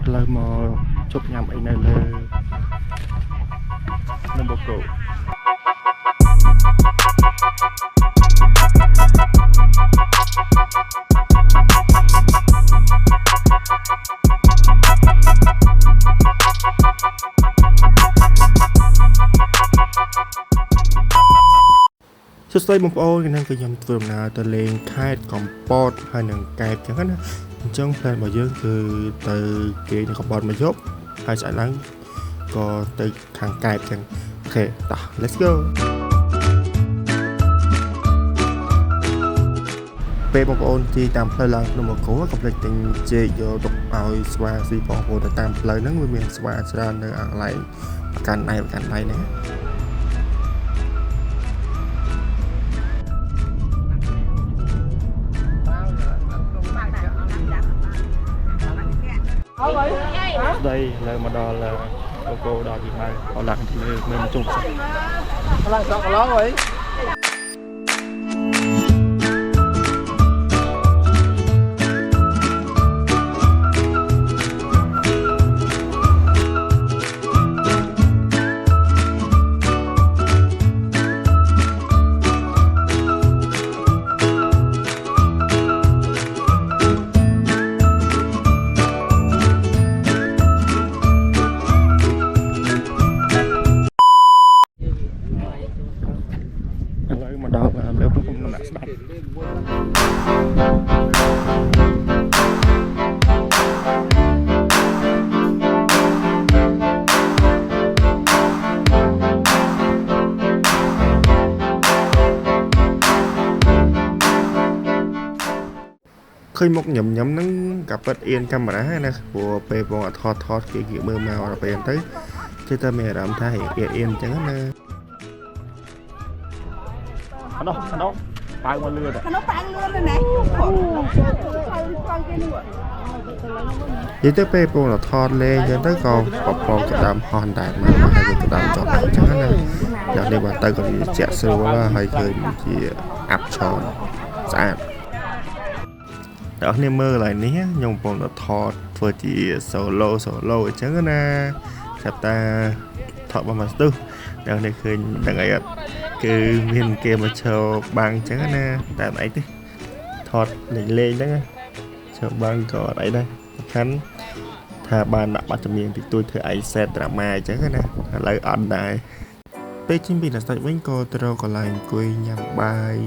lời mà chụp nhằm ấy này là nông bột cổสุดท้ายบางคนก็นั่งก็ยำตัวนาตะเลงคายกอมปอดให้หนังไก่จังนั้นจังแพลนมาเยอะคือtừ cáiกอมปอดมายกให้สายล้างก็từทางไก่จังโอเคต่อ let's go ពេលបងប្អូនទីតាមផ្លូវឡើងក្នុងមកគោកំភ្លេចទិញចេកយកទុកឲ្យស្វាស៊ីបងប្អូនទៅតាមផ្លូវហ្នឹងវាមានស្វាច្រើននៅអាកន្លែងប្រកាន់ដៃហ្នឹងđây là mà đò là cô đò gì mà họ lặn thì mình chung họ lặn sao có rồi mà đau mà nếu không nó nặng đau khơi một nhầm nó gặp bất yên camera nè của pe vòng thọt cái kiểu mơ màu là pe tới chứ ta mẹ làm thay yên chẳng nè nó bay qua lừa nó bay lừa rồi này vậy tới pe vòng là thọt lên cho tới còn bọc cái đám hòn đại mà hai cái đám chọn này chẳng nè giờ đây bàn tay còn chẹt sơ quá hay cười chỉ áp tròn sạch đó nên mơ lại nhé nhung bọn nó thọt vừa chỉ solo chứ nè chặt ta thọt bằng mặt tư đó này khơi đằng ấy cứ miền kia mà chờ bằng chứ nè tại ấy thế thọt này lên đó chờ bằng có đấy đây hắn thà bàn đã bắt miệng thì tôi thử ấy xe drama chứ nè lấy ăn đại bây chính vì là tại bánh cô tôi còn lại quê nhằm bài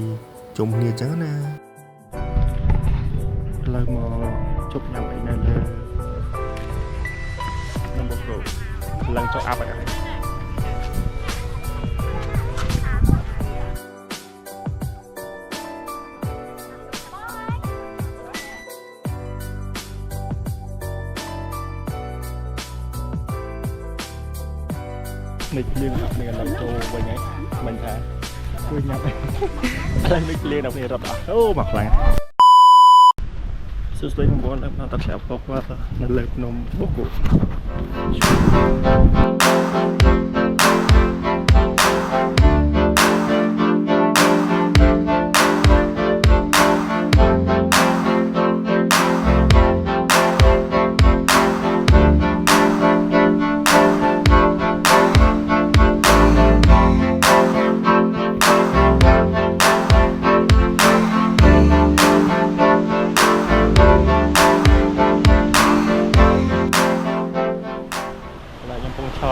chung như chứ nè lời mà chụp nhằm ấy này là nông bột cổ lần cho áp này nghịch liên học này là cô với nhé mình thả quên nhập lên nghịch liên học này rất là ô mặt lạiสุดท้ายผมบอกแล้วเราตัดแล้วบอกว่านั่นเลยนมบกุ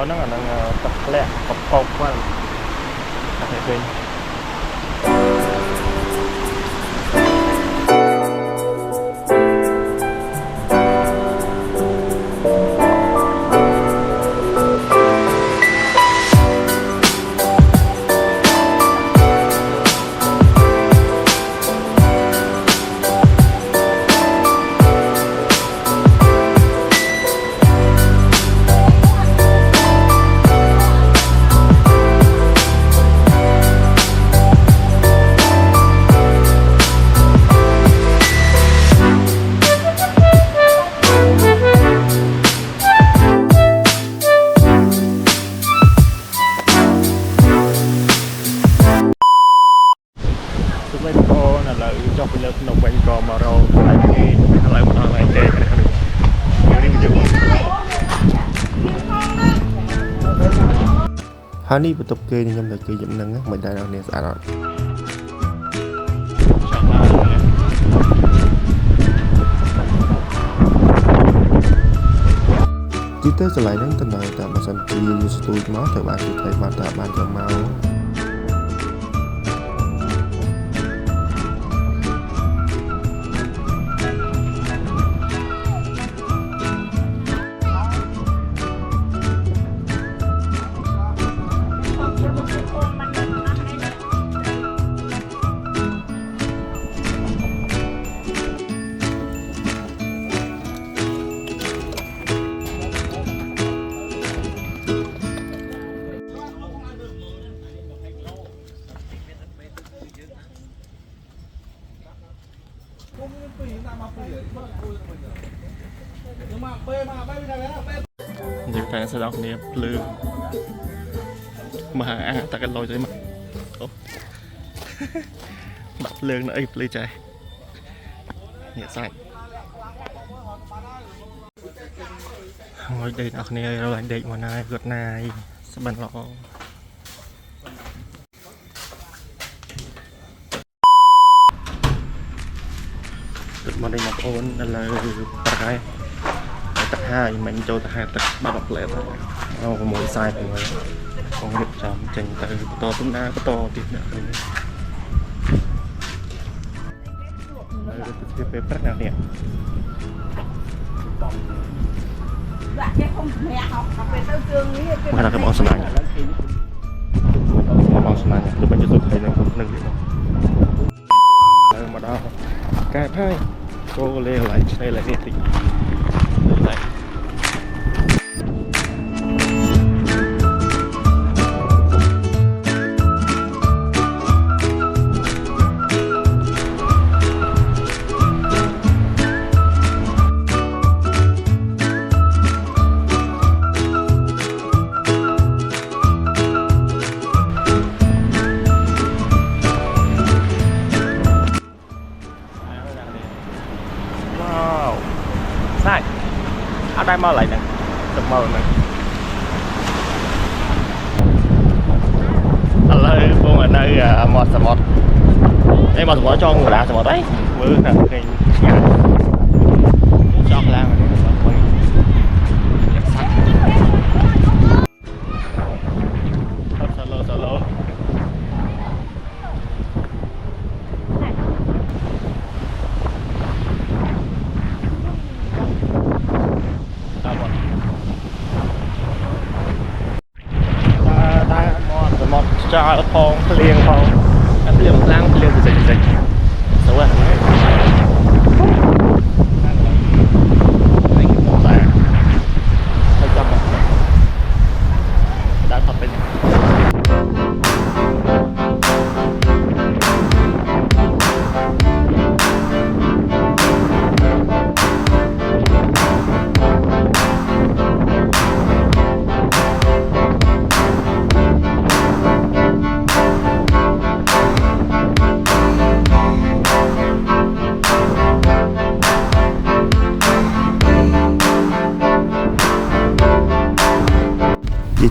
nó là đang tập lẹ cọc qua có thể quên ហើយនេះបន្ទប់គេខ្ញុំទៅគេខ្ញុំហ្នឹងមិនដែរអ្នកស្អាតអត់ទីទៅកន្លែងហ្នឹងទៅនៅតែបើសិនជាយូស្ទូចមកទៅបានគេថៃបានតែបានចាំមកនិយាយតែស្ដាប់គ្នាភ្លើងមហាអាតាកលុយទៅមកអូដាក់ភ្លើងនៅអីភ្លឺចេះនេះសាច់ហើយដេកអ្នកគ្នារឡើងដេកមកណាយគាត់ណាយស្បិនល្អទឹកមកនេះបងប្អូនឥឡូវប្រកាយទឹកហើយមិញចូលទៅហាទឹកបាត់ផ្លែអូ6ខ្សែទៅបងរៀបចំចេញទៅបន្តទំនាបន្តទៀតអ្នកនេះទៅពេលព្រឹកអ្នកនេះដាក់គេkhông mẹ học về tới trườngនេះមកដល់បងស្នាញ់បងស្នាញ់ទៅបញ្ចុះទៅនឹងនឹងមកដល់កែបហើយចូលលេងឡើងឆ្នេរឡើងនេះតិចតែសាច់អត់ដែរមកឡើយហ្នឹងទឹកមកហ្នឹងឥឡូវបងនៅមាត់សមុទ្រនេះមាត់សមុទ្រចង់កណ្ដាលសមុទ្រអីមើលថាឃើញឆ្ងាយចង់ឡើងនេះទៅយកសាច់សាឡូចោលផងភ្លៀងផងភ្លៀងខ្លាំងភ្លៀងផ្សេងស្រួលហ្នឹងនេះគេមកតែហើយចាំមកដាក់ថតពេញ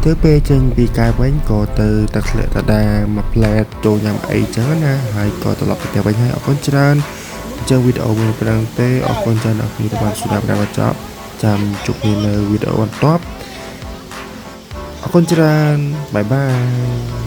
ទៅពេលចេញពីកាយវិញក៏ទៅទឹកធ្លាក់តាដាមកផ្លែតចូលញ៉ាំអីចឹងណាហើយក៏ត្រឡប់ទៅផ្ទះវិញហើយអរគុណច្រើនអញ្ចឹងវីដេអូមួយប៉ុណ្ណឹងទេអរគុណច្រើនអ្នកគ្នាដែលបានស្ដាប់ដល់ចប់ចាំជួបគ្នានៅវីដេអូបន្ទាប់អរគុណច្រើនបាយបាយ